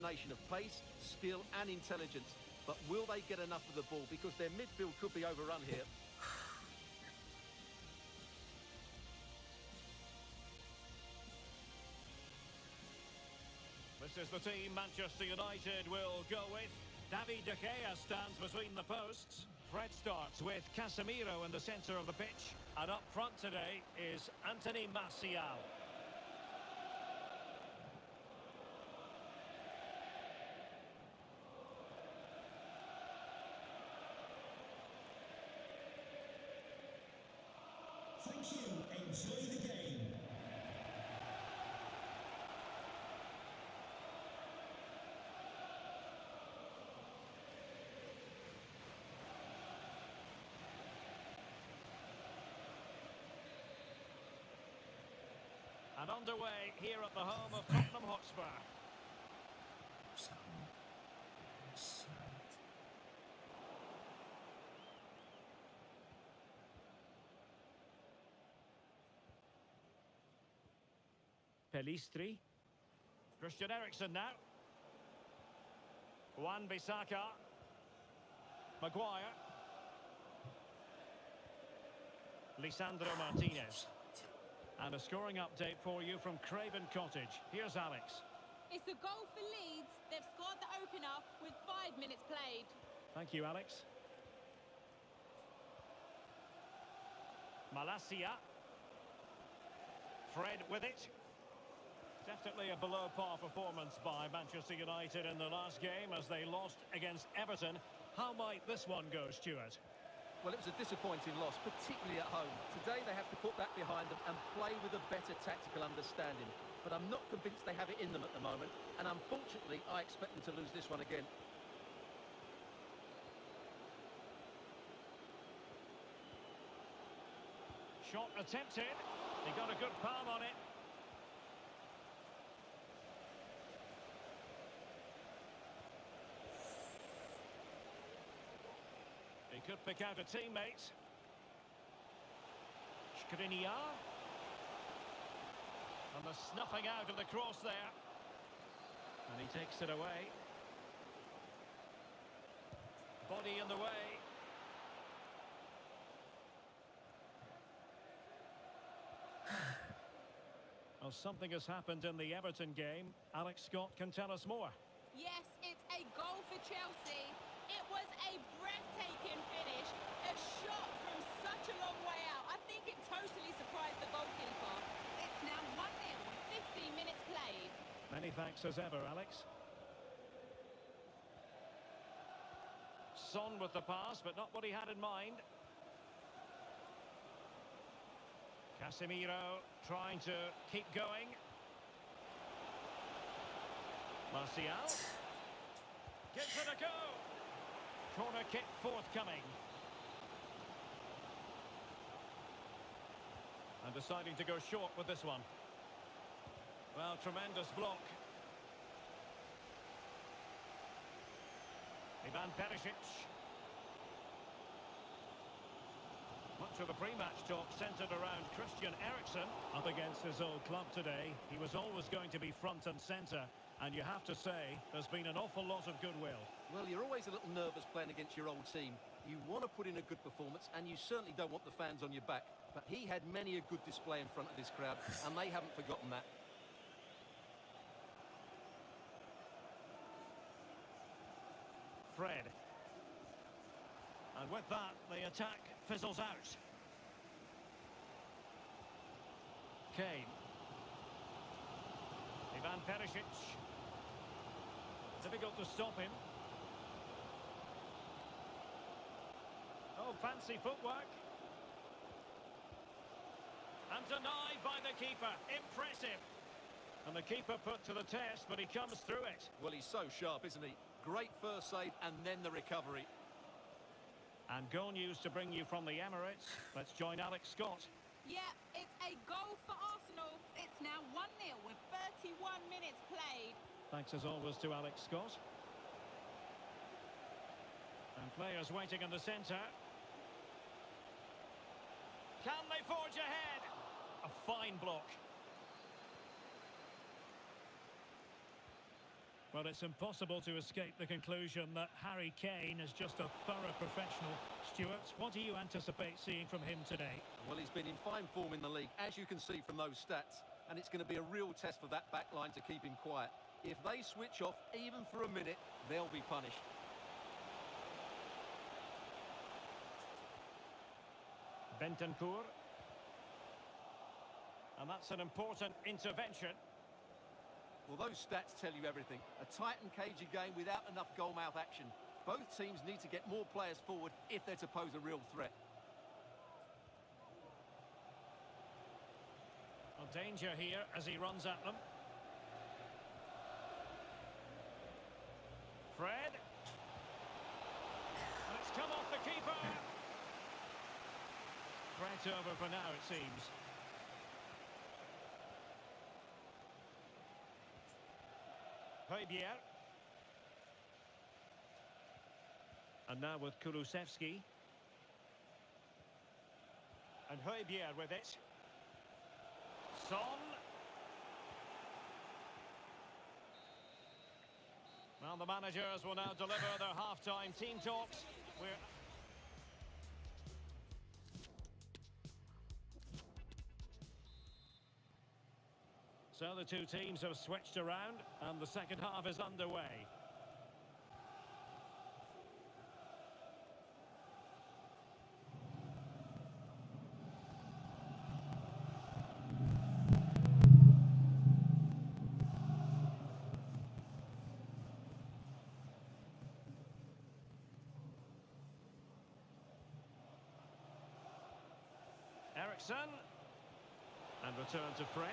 Nation of pace, skill and intelligence. But will they get enough of the ball? Because their midfield could be overrun here. This is the team Manchester United will go with. David De Gea stands between the posts. Fred starts with Casemiro in the centre of the pitch. And up front today is Anthony Martial. Thank you. Enjoy the game. And underway here at the home of Tottenham Hotspur. Pelistri. Christian Eriksen now. Wan-Bissaka. Maguire. Lisandro Martinez. And a scoring update for you from Craven Cottage. Here's Alex. It's a goal for Leeds. They've scored the opener with 5 minutes played. Thank you, Alex. Malacia. Fred with it. Definitely a below-par performance by Manchester United in the last game as they lost against Everton. How might this one go, Stuart? Well, it was a disappointing loss, particularly at home. Today they have to put that behind them and play with a better tactical understanding. But I'm not convinced they have it in them at the moment. And unfortunately, I expect them to lose this one again. Shot attempted. He got a good palm on it. He could pick out a teammate. Skriniar. And the snuffing out of the cross there. And he takes it away. Body in the way. Well, something has happened in the Everton game. Alex Scott can tell us more. Yes, it's a goal for Chelsea. It was a breathtaking finish. A shot from such a long way out. I think it totally surprised the goalkeeper. It's now 1-0 with 15 minutes played. Many thanks as ever, Alex. Son with the pass, but not what he had in mind. Casemiro trying to keep going. Martial. Gives it a go. Corner kick forthcoming. And deciding to go short with this one. Well, tremendous block. Ivan Perisic. Much of the pre-match talk centred around Christian Eriksen. Up against his old club today. He was always going to be front and centre. And you have to say, there's been an awful lot of goodwill. Well, you're always a little nervous playing against your old team. You want to put in a good performance, and you certainly don't want the fans on your back. But he had many a good display in front of this crowd, and they haven't forgotten that. Fred. And with that, the attack fizzles out. Kane. Ivan Perisic. Difficult to stop him. Oh, fancy footwork. And denied by the keeper. Impressive. And the keeper put to the test, but he comes through it. Well, he's so sharp, isn't he? Great first save and then the recovery. And goal news to bring you from the Emirates. Let's join Alex Scott. Yeah, it's a goal for Arsenal. It's now 1-0 with 31 minutes played. Thanks as always to Alex Scott. And players waiting in the centre. Can they forge ahead? A fine block. Well, it's impossible to escape the conclusion that Harry Kane is just a thorough professional. Stuart, what do you anticipate seeing from him today? Well, he's been in fine form in the league, as you can see from those stats. And it's going to be a real test for that back line to keep him quiet. If they switch off, even for a minute, they'll be punished. Bentancur. And that's an important intervention. Well, those stats tell you everything. A tight and cagey game without enough goal-mouth action. Both teams need to get more players forward if they're to pose a real threat. Well, danger here as he runs at them. Fred. And it's come off the keeper. Threat over for now, it seems. Højbjerg. And now with Kulusevski. And Højbjerg with it. Son. Well, the managers will now deliver their half-time team talks. So the two teams have switched around and the second half is underway. Eriksson. And return to Fred.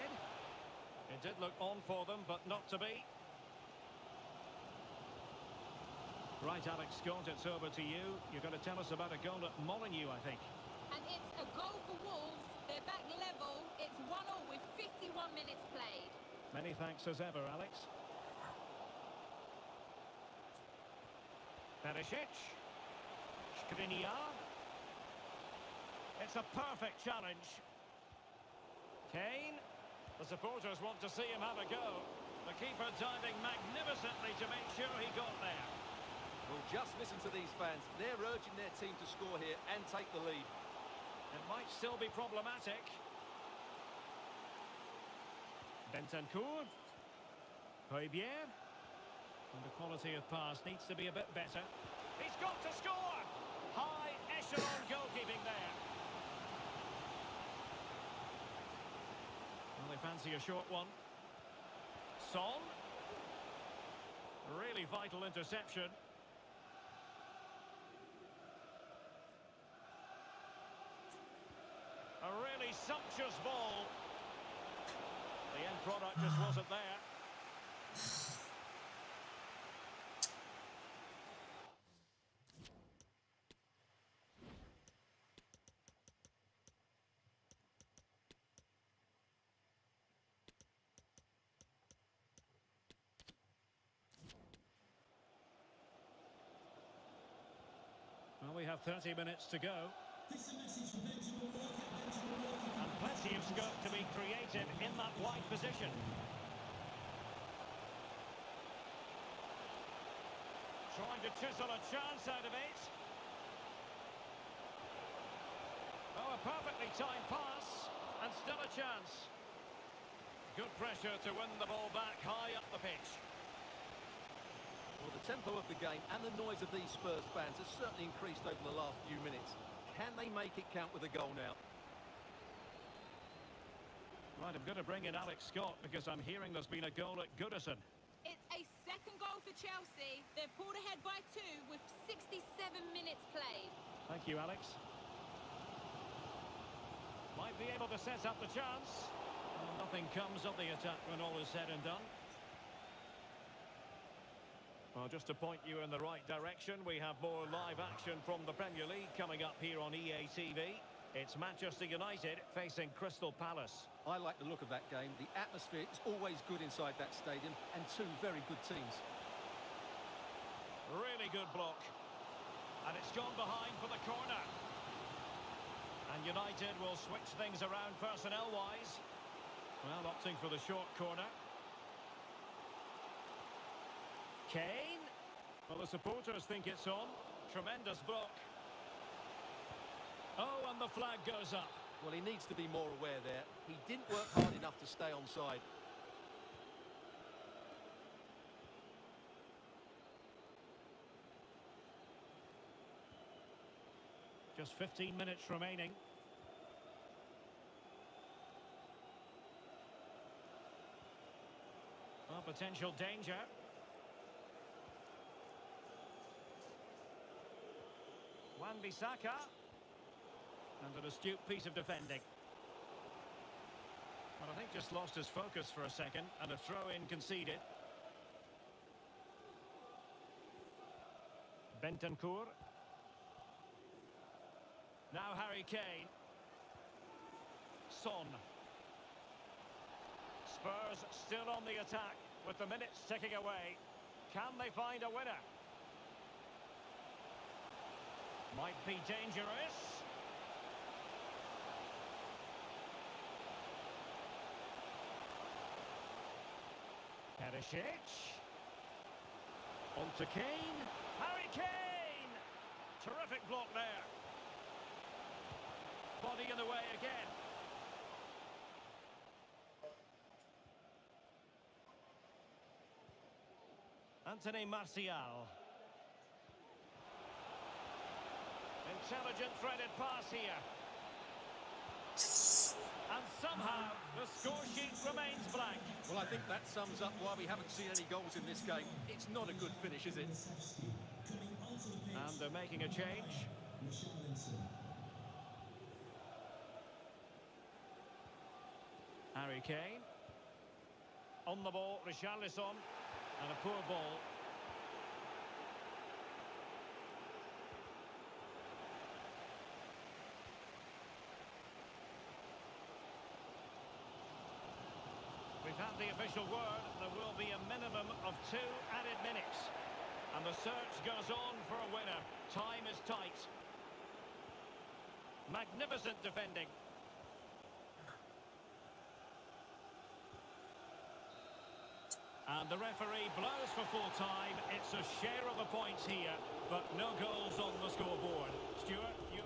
It did look on for them, but not to be. Right, Alex Scott, it's over to you. You're going to tell us about a goal at Molineux, I think. And it's a goal for Wolves. They're back level. It's 1-0 with 51 minutes played. Many thanks as ever, Alex. Perisic. Skriniar. It's a perfect challenge. Kane. The supporters want to see him have a go. The keeper diving magnificently to make sure he got there. Well, just listen to these fans. They're urging their team to score here and take the lead. It might still be problematic. Bentancur. Højbjerg. And the quality of pass needs to be a bit better. He's got to score! High echelon goalkeeping there. Well, they fancy a short one. Son. Really vital interception. A really sumptuous ball. The end product just wasn't there. Well, we have 30 minutes to go. This is a message for them to work out, And plenty of scope to be creative in that wide position. Trying to chisel a chance out of it. Oh, a perfectly timed pass. And still a chance. Good pressure to win the ball back high up the pitch. Well, the tempo of the game and the noise of these Spurs fans has certainly increased over the last few minutes. Can they make it count with a goal now? Right, I'm going to bring in Alex Scott because I'm hearing there's been a goal at Goodison. It's a second goal for Chelsea. They've pulled ahead by 2 with 67 minutes played. Thank you, Alex. Might be able to set up the chance. Well, nothing comes of the attack when all is said and done. Well, just to point you in the right direction, we have more live action from the Premier League coming up here on EA TV. It's Manchester United facing Crystal Palace. I like the look of that game. The atmosphere is always good inside that stadium, and two very good teams. Really good block. And it's gone behind for the corner. And United will switch things around personnel-wise. Well, opting for the short corner. Kane. Well, the supporters think it's on. Tremendous block. Oh, and the flag goes up. Well, he needs to be more aware there. He didn't work hard enough to stay onside. Just 15 minutes remaining. Well, potential danger. Wan-Bissaka. And an astute piece of defending. But I think just lost his focus for a second, and a throw-in conceded. Bentancur. Now Harry Kane. Son. Spurs still on the attack with the minutes ticking away. Can they find a winner? Might be dangerous. Perisic. On to Kane. Harry Kane! Terrific block there. Body in the way again. Anthony Martial. Intelligent threaded pass here. And somehow the score sheet remains blank. Well, I think that sums up why we haven't seen any goals in this game. It's not a good finish, is it? And they're making a change. Harry Kane. On the ball, Richarlison. And a poor ball. We've had the official word. There will be a minimum of 2 added minutes. And the search goes on for a winner. Time is tight. Magnificent defending. And the referee blows for full time. It's a share of the points here, but no goals on the scoreboard. Stuart, you...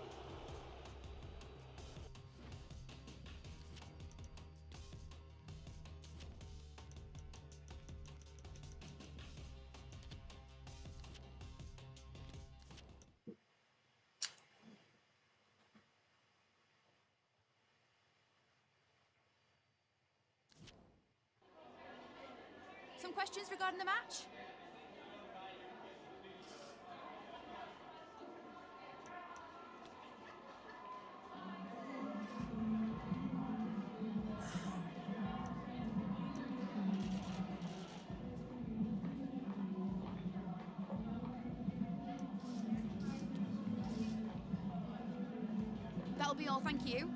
Some questions regarding the match? That'll be all, thank you.